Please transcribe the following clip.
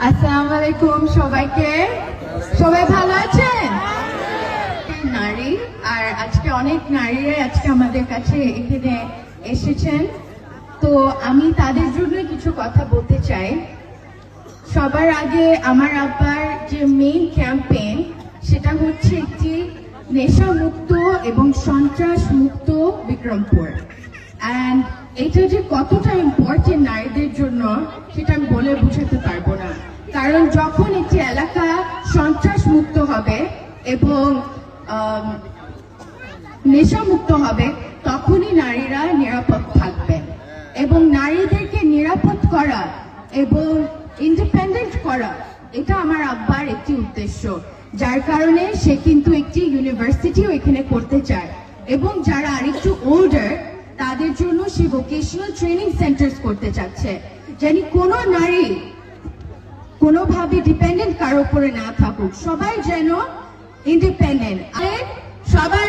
আসসালামু আলাইকুম সবাইকে। সবাই ভালো আছেন? নারী আর আজকে অনেক নারীরা আজকে আমাদের কাছে এখানে এসেছেন, তো আমি তাদের জন্য কিছু কথা বলতে চাই। সবার আগে আমার আব্বার যে মেইন ক্যাম্পেইন সেটা হচ্ছে একটি নেশা মুক্ত এবং সন্ত্রাস মুক্ত বিক্রমপুর। অ্যান্ড এটা যে কতটা ইম্পর্টেন্ট নারীদের জন্য সেটা আমি বলে বুঝাতে পারবো না। কারণ যখন একটি এলাকা সন্ত্রাস মুক্ত হবে এবং নেশা মুক্ত হবে তখনই নারীরা নিরাপদ থাকবে। এবং নারীদেরকে নিরাপদ করা এবং ইন্ডিপেন্ডেন্ট করা এটা আমার আব্বার একটি উদ্দেশ্য, যার কারণে সে কিন্তু একটি ইউনিভার্সিটিও এখানে করতে চায়। এবং যারা আরেকটু ওল্ডার তাদের জন্য সে ভোকেশনাল ট্রেনিং সেন্টার্স করতে চাচ্ছে, জানি কোনো নারী কোনোভাবে ডিপেন্ডেন্ট কারো উপরে না থাকুক, সবাই যেন ইন্ডিপেন্ডেন্ট। সবার